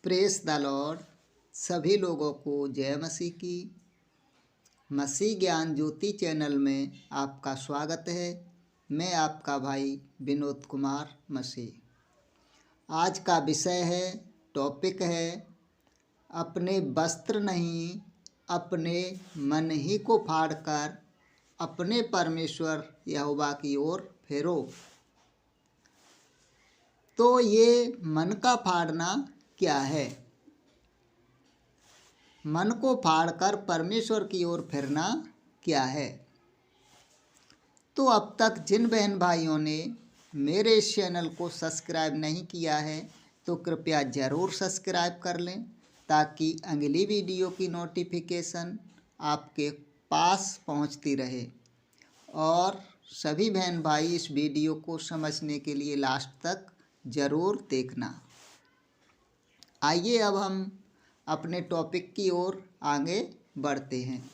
Press the Lord. सभी लोगों को जय मसीह की। मसीह ज्ञान ज्योति चैनल में आपका स्वागत है। मैं आपका भाई विनोद कुमार मसीह। आज का विषय है, टॉपिक है, अपने वस्त्र नहीं अपने मन ही को फाड़कर अपने परमेश्वर यहोवा की ओर फेरो। तो ये मन का फाड़ना क्या है? मन को फाड़कर परमेश्वर की ओर फिरना क्या है? तो अब तक जिन बहन भाइयों ने मेरे इस चैनल को सब्सक्राइब नहीं किया है तो कृपया ज़रूर सब्सक्राइब कर लें, ताकि अगली वीडियो की नोटिफिकेशन आपके पास पहुंचती रहे। और सभी बहन भाई इस वीडियो को समझने के लिए लास्ट तक ज़रूर देखना। आइए अब हम अपने टॉपिक की ओर आगे बढ़ते हैं।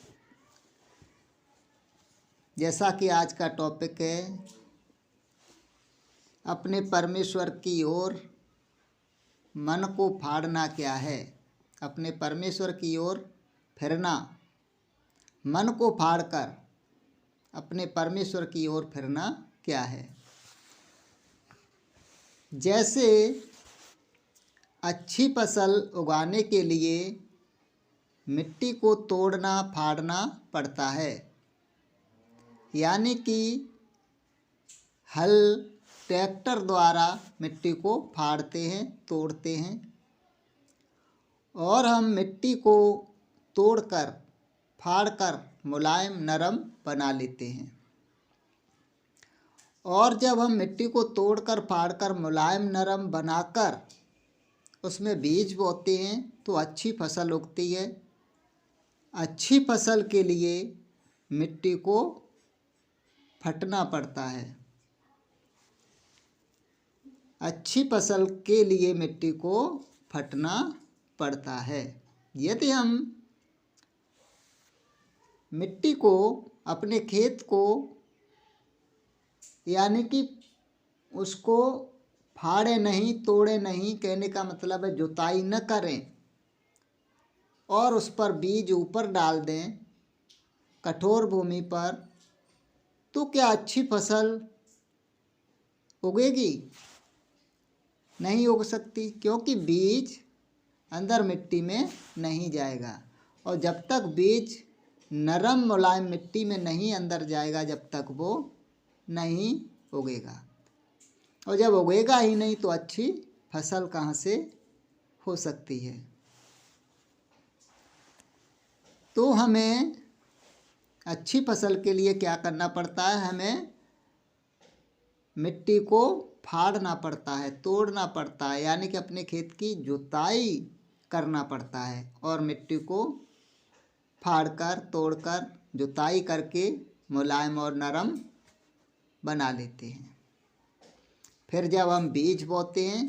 जैसा कि आज का टॉपिक है, अपने परमेश्वर की ओर मन को फाड़ना क्या है? अपने परमेश्वर की ओर फिरना, मन को फाड़कर अपने परमेश्वर की ओर फिरना क्या है? जैसे अच्छी फसल उगाने के लिए मिट्टी को तोड़ना फाड़ना पड़ता है, यानी कि हल ट्रैक्टर द्वारा मिट्टी को फाड़ते हैं, तोड़ते हैं, और हम मिट्टी को तोड़कर फाड़कर मुलायम नरम बना लेते हैं। और जब हम मिट्टी को तोड़कर फाड़कर मुलायम नरम बनाकर उसमें बीज बोते हैं तो अच्छी फसल उगती है। अच्छी फसल के लिए मिट्टी को फटना पड़ता है। अच्छी फसल के लिए मिट्टी को फटना पड़ता है। यदि हम मिट्टी को, अपने खेत को, यानी कि उसको फाड़े नहीं, तोड़े नहीं, कहने का मतलब है जुताई न करें और उस पर बीज ऊपर डाल दें कठोर भूमि पर, तो क्या अच्छी फसल उगेगी? नहीं उग सकती, क्योंकि बीज अंदर मिट्टी में नहीं जाएगा। और जब तक बीज नरम मुलायम मिट्टी में नहीं अंदर जाएगा, जब तक वो नहीं उगेगा। और जब उगेगा ही नहीं तो अच्छी फसल कहाँ से हो सकती है? तो हमें अच्छी फसल के लिए क्या करना पड़ता है? हमें मिट्टी को फाड़ना पड़ता है, तोड़ना पड़ता है, यानी कि अपने खेत की जुताई करना पड़ता है और मिट्टी को फाड़कर, तोड़कर, जुताई करके मुलायम और नरम बना लेते हैं। फिर जब हम बीज बोते हैं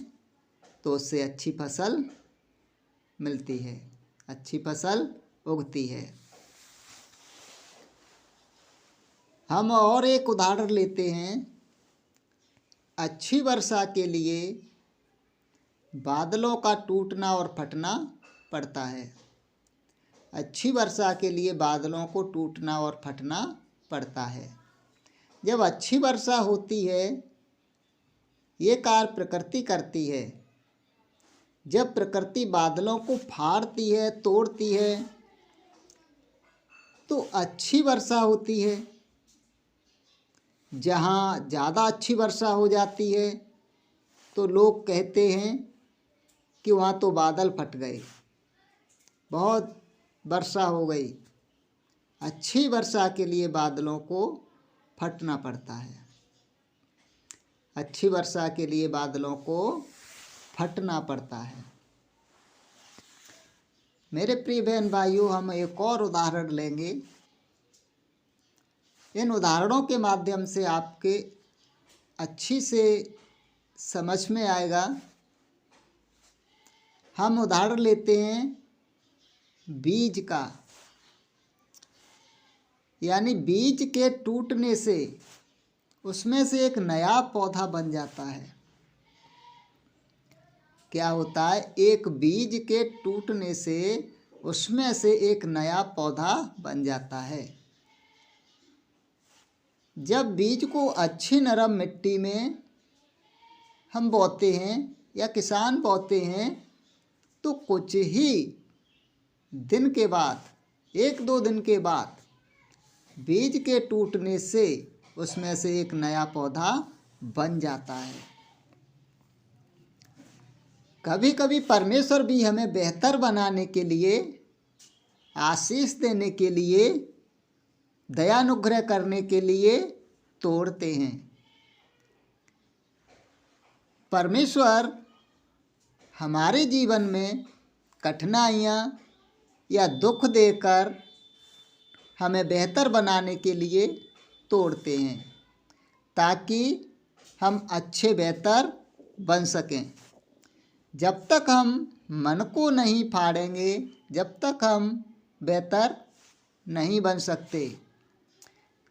तो उससे अच्छी फसल मिलती है, अच्छी फसल उगती है। हम और एक उदाहरण लेते हैं। अच्छी वर्षा के लिए बादलों का टूटना और फटना पड़ता है। अच्छी वर्षा के लिए बादलों को टूटना और फटना पड़ता है। जब अच्छी वर्षा होती है, ये कार्य प्रकृति करती है। जब प्रकृति बादलों को फाड़ती है, तोड़ती है, तो अच्छी वर्षा होती है। जहाँ ज़्यादा अच्छी वर्षा हो जाती है तो लोग कहते हैं कि वहाँ तो बादल फट गए, बहुत वर्षा हो गई। अच्छी वर्षा के लिए बादलों को फटना पड़ता है। अच्छी वर्षा के लिए बादलों को फटना पड़ता है। मेरे प्रिय बहन भाइयों, हम एक और उदाहरण लेंगे। इन उदाहरणों के माध्यम से आपके अच्छी से समझ में आएगा। हम उदाहरण लेते हैं बीज का, यानी बीज के टूटने से उसमें से एक नया पौधा बन जाता है। क्या होता है, एक बीज के टूटने से उसमें से एक नया पौधा बन जाता है। जब बीज को अच्छी नरम मिट्टी में हम बोते हैं या किसान बोते हैं तो कुछ ही दिन के बाद, 1-2 दिन के बाद बीज के टूटने से उसमें से एक नया पौधा बन जाता है। कभी कभी परमेश्वर भी हमें बेहतर बनाने के लिए, आशीष देने के लिए, दयानुग्रह करने के लिए तोड़ते हैं। परमेश्वर हमारे जीवन में कठिनाइयाँ या दुख देकर हमें बेहतर बनाने के लिए तोड़ते हैं ताकि हम अच्छे बेहतर बन सकें। जब तक हम मन को नहीं फाड़ेंगे, जब तक हम बेहतर नहीं बन सकते।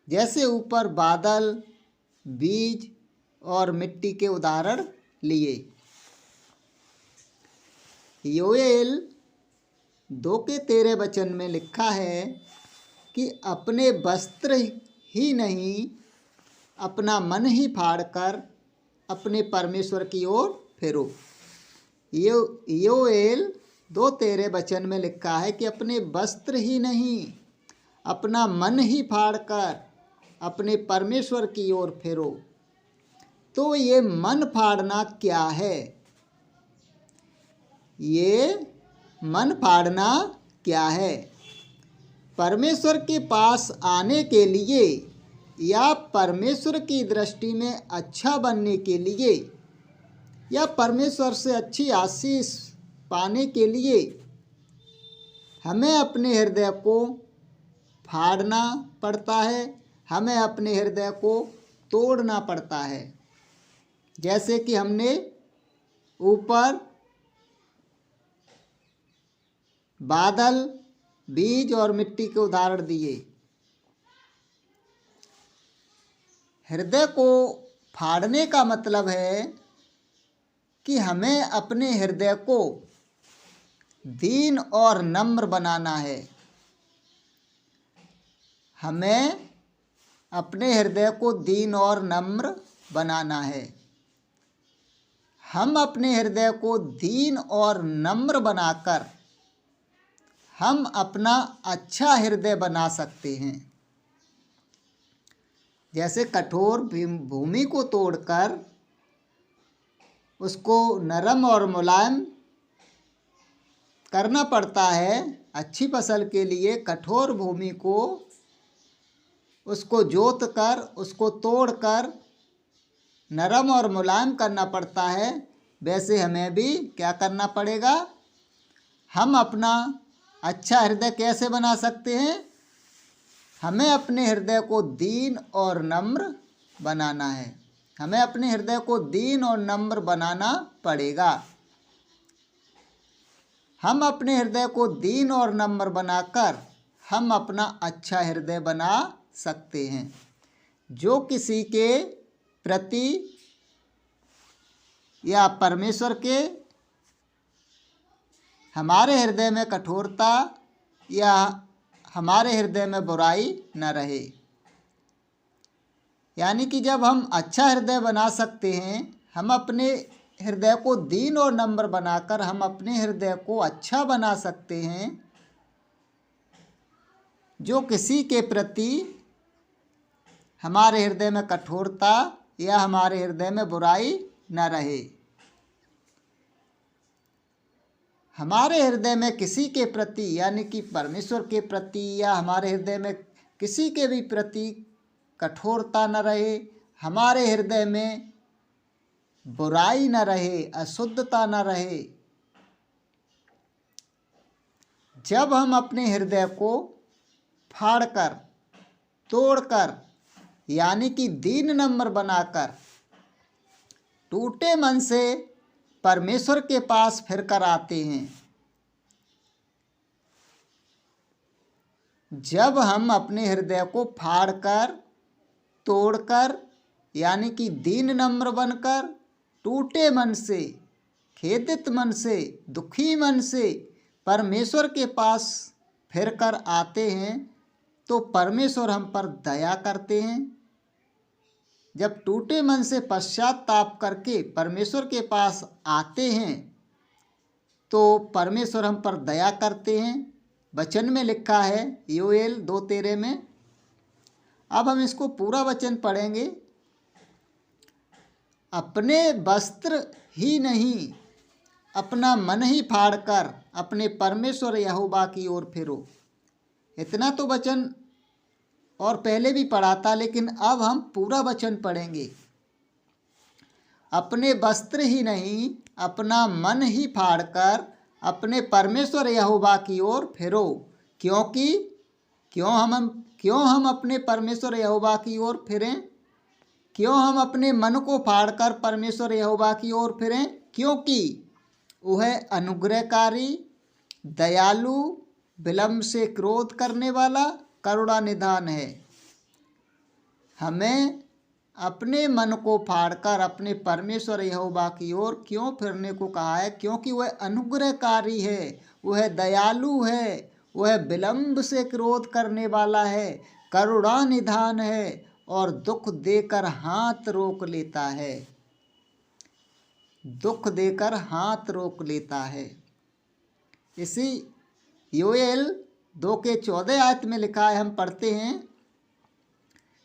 जैसे ऊपर बादल, बीज और मिट्टी के उदाहरण लिए। योएल 2:13 में लिखा है कि अपने वस्त्र ही नहीं, अपना मन ही फाड़कर अपने परमेश्वर की ओर फिरो। योएल 2:13 में लिखा है कि अपने वस्त्र ही नहीं, अपना मन ही फाड़कर अपने परमेश्वर की ओर फिरो। तो ये मन फाड़ना क्या है? ये मन फाड़ना क्या है? परमेश्वर के पास आने के लिए या परमेश्वर की दृष्टि में अच्छा बनने के लिए या परमेश्वर से अच्छी आशीष पाने के लिए हमें अपने हृदय को फाड़ना पड़ता है, हमें अपने हृदय को तोड़ना पड़ता है। जैसे कि हमने ऊपर बादल, बीज और मिट्टी के उदाहरण दिए। हृदय को फाड़ने का मतलब है कि हमें अपने हृदय को दीन और नम्र बनाना है। हमें अपने हृदय को दीन और नम्र बनाना है। हम अपने हृदय को दीन और नम्र बनाकर हम अपना अच्छा हृदय बना सकते हैं। जैसे कठोर भूमि को तोड़कर उसको नरम और मुलायम करना पड़ता है। अच्छी फसल के लिए कठोर भूमि को उसको जोत कर, उसको तोड़कर नरम और मुलायम करना पड़ता है। वैसे हमें भी क्या करना पड़ेगा? हम अपना अच्छा हृदय कैसे बना सकते हैं? हमें अपने हृदय को दीन और नम्र बनाना है। हमें अपने हृदय को दीन और नम्र बनाना पड़ेगा। हम अपने हृदय को दीन और नम्र बनाकर हम अपना अच्छा हृदय बना सकते हैं। जो किसी के प्रति या परमेश्वर के हमारे हृदय में कठोरता या हमारे हृदय में बुराई न रहे। यानी कि जब हम अच्छा हृदय बना सकते हैं, हम अपने हृदय को दीन और नम्र बनाकर हम अपने हृदय को अच्छा बना सकते हैं। जो किसी के प्रति हमारे हृदय में कठोरता या हमारे हृदय में बुराई न रहे। हमारे हृदय में किसी के प्रति यानी कि परमेश्वर के प्रति या हमारे हृदय में किसी के भी प्रति कठोरता न रहे। हमारे हृदय में बुराई न रहे, अशुद्धता न रहे। जब हम अपने हृदय को फाड़कर, तोड़कर यानी कि दीन नम्र बनाकर टूटे मन से परमेश्वर के पास फिर कर आते हैं, जब हम अपने हृदय को फाड़कर, तोड़कर यानी कि दीन नम्र बनकर टूटे मन से खेदित मन से, दुखी मन से परमेश्वर के पास फिरकर आते हैं तो परमेश्वर हम पर दया करते हैं। जब टूटे मन से पश्चाताप करके परमेश्वर के पास आते हैं तो परमेश्वर हम पर दया करते हैं। वचन में लिखा है योएल 2:13 में। अब हम इसको पूरा वचन पढ़ेंगे। अपने वस्त्र ही नहीं, अपना मन ही फाड़कर अपने परमेश्वर यहोवा की ओर फिरो। इतना तो वचन और पहले भी पढ़ा था, लेकिन अब हम पूरा वचन पढ़ेंगे। अपने वस्त्र ही नहीं, अपना मन ही फाड़कर अपने परमेश्वर यहोवा की ओर फिरो। क्यों हम अपने परमेश्वर यहोवा की ओर फिरें? क्यों हम अपने मन को फाड़कर परमेश्वर यहोवा की ओर फिरें? क्योंकि वह अनुग्रहकारी, दयालु, विलंब से क्रोध करने वाला, करुणा निधान है। हमें अपने मन को फाड़कर अपने परमेश्वर यहोवा की ओर क्यों फिरने को कहा है? क्योंकि वह अनुग्रहकारी है, वह दयालु है, वह विलंब से क्रोध करने वाला है, करुणा निधान है और दुख देकर हाथ रोक लेता है। दुख देकर हाथ रोक लेता है। इसी योएल 2:14 में लिखा है, हम पढ़ते हैं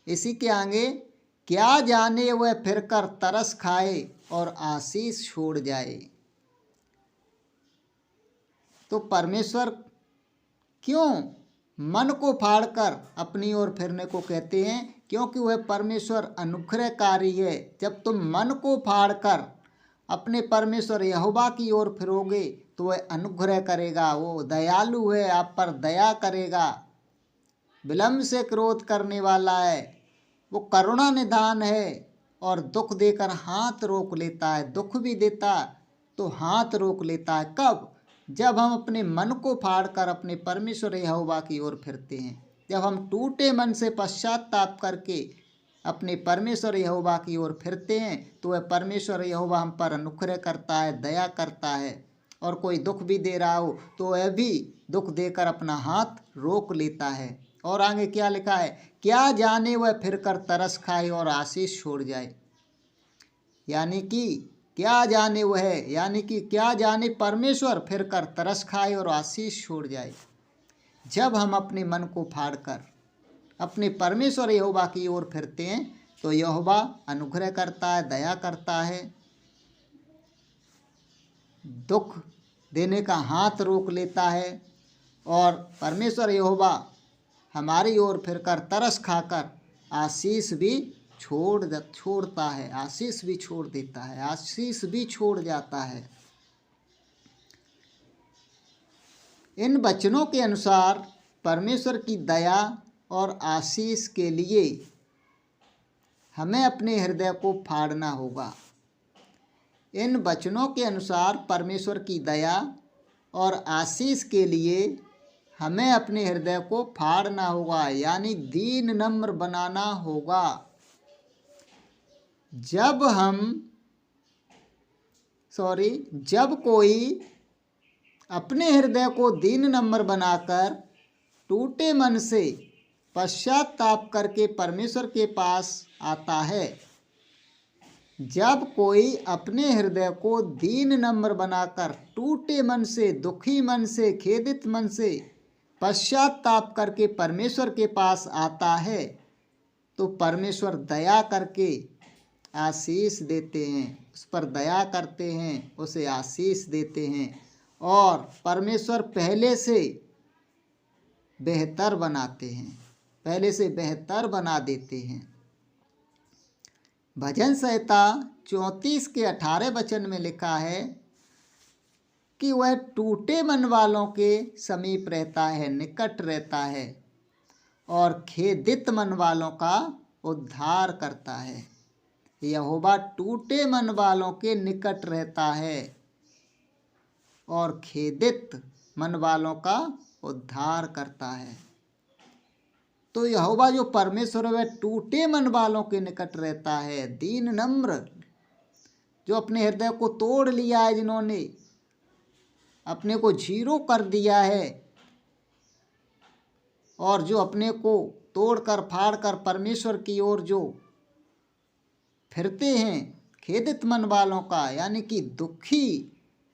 इसी के आगे, क्या जाने वह फिरकर तरस खाए और आशीष छोड़ जाए। तो परमेश्वर क्यों मन को फाड़कर अपनी ओर फिरने को कहते हैं? क्योंकि वह परमेश्वर अनुग्रहकारी है। जब तुम मन को फाड़कर अपने परमेश्वर यहोवा की ओर फिरोगे तो वह अनुग्रह करेगा, वो दयालु है, आप पर दया करेगा, विलंब से क्रोध करने वाला है, वो करुणा निधान है और दुख देकर हाथ रोक लेता है। दुख भी देता तो हाथ रोक लेता है। कब? जब हम अपने मन को फाड़कर अपने परमेश्वर यहोवा की ओर फिरते हैं। जब हम टूटे मन से पश्चाताप करके अपने परमेश्वर यहोवा की ओर फिरते हैं तो वह परमेश्वर यहोवा हम पर अनुग्रह करता है, दया करता है। और कोई दुख भी दे रहा हो तो वह भी दुख देकर अपना हाथ रोक लेता है। और आगे क्या लिखा है? क्या जाने वह फिरकर तरस खाए और आशीष छोड़ जाए। यानी कि क्या जाने वह, यानी कि क्या जाने परमेश्वर फिरकर तरस खाए और आशीष छोड़ जाए। जब हम अपने मन को फाड़कर अपने परमेश्वर यहोवा की ओर फिरते हैं तो यहोवा अनुग्रह करता है, दया करता है, दुख देने का हाथ रोक लेता है और परमेश्वर यहोवा हमारी ओर फिरकर तरस खाकर आशीष भी छोड़ता है, आशीष भी छोड़ देता है, आशीष भी छोड़ जाता है। इन वचनों के अनुसार परमेश्वर की दया और आशीष के लिए हमें अपने हृदय को फाड़ना होगा। इन वचनों के अनुसार परमेश्वर की दया और आशीष के लिए हमें अपने हृदय को फाड़ना होगा, यानी दीन नम्र बनाना होगा। जब कोई अपने हृदय को दीन नम्र बनाकर टूटे मन से पश्चाताप करके परमेश्वर के पास आता है, जब कोई अपने हृदय को दीन नम्र बनाकर टूटे मन से, दुखी मन से, खेदित मन से पश्चाताप करके परमेश्वर के पास आता है तो परमेश्वर दया करके आशीष देते हैं, उस पर दया करते हैं, उसे आशीष देते हैं और परमेश्वर पहले से बेहतर बनाते हैं, पहले से बेहतर बना देते हैं। भजन संहिता 34:18 में लिखा है कि वह टूटे मन वालों के समीप रहता है, निकट रहता है और खेदित मन वालों का उद्धार करता है। यहोवा टूटे मन वालों के निकट रहता है और खेदित मन वालों का उद्धार करता है। तो यहोवा जो परमेश्वर है वह टूटे मन वालों के निकट रहता है, दीन नम्र जो अपने हृदय को तोड़ लिया है, जिन्होंने अपने को जीरो कर दिया है और जो अपने को तोड़कर फाड़कर परमेश्वर की ओर जो फिरते हैं, खेदित मन वालों का, यानी कि दुखी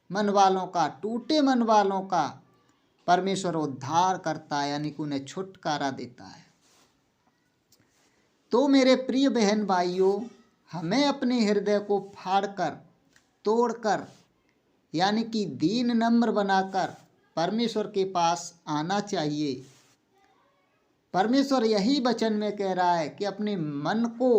मन वालों का, टूटे मन वालों का परमेश्वर उद्धार करता है, यानी कि उन्हें छुटकारा देता है। तो मेरे प्रिय बहन भाइयों, हमें अपने हृदय को फाड़कर, तोड़कर, यानी कि दीन नम्र बनाकर परमेश्वर के पास आना चाहिए। परमेश्वर यही वचन में कह रहा है कि अपने मन को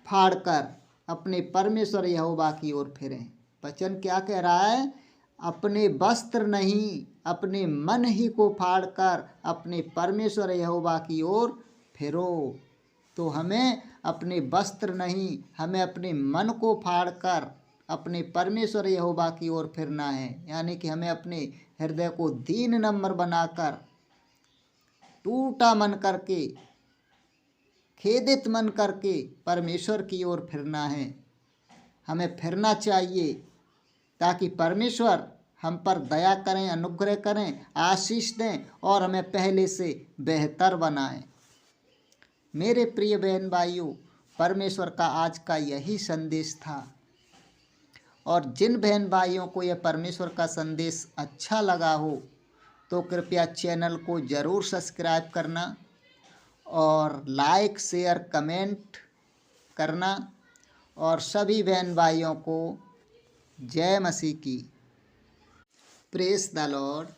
फाड़कर अपने परमेश्वर यहोवा की ओर फिरें। वचन क्या कह रहा है? अपने वस्त्र नहीं, अपने मन ही को फाड़कर अपने परमेश्वर यहोवा की ओर फिरो। तो हमें अपने वस्त्र नहीं, हमें अपने मन को फाड़कर अपने परमेश्वर यहोवा की ओर फिरना है, यानी कि हमें अपने हृदय को दीन नम्र बनाकर, टूटा मन करके, खेदित मन करके परमेश्वर की ओर फिरना है। हमें फिरना चाहिए ताकि परमेश्वर हम पर दया करें, अनुग्रह करें, आशीष दें और हमें पहले से बेहतर बनाएं। मेरे प्रिय बहन भाइयों, परमेश्वर का आज का यही संदेश था। और जिन बहन भाइयों को यह परमेश्वर का संदेश अच्छा लगा हो तो कृपया चैनल को ज़रूर सब्सक्राइब करना और लाइक, शेयर, कमेंट करना। और सभी बहन भाइयों को जय मसीह की। Praise the Lord.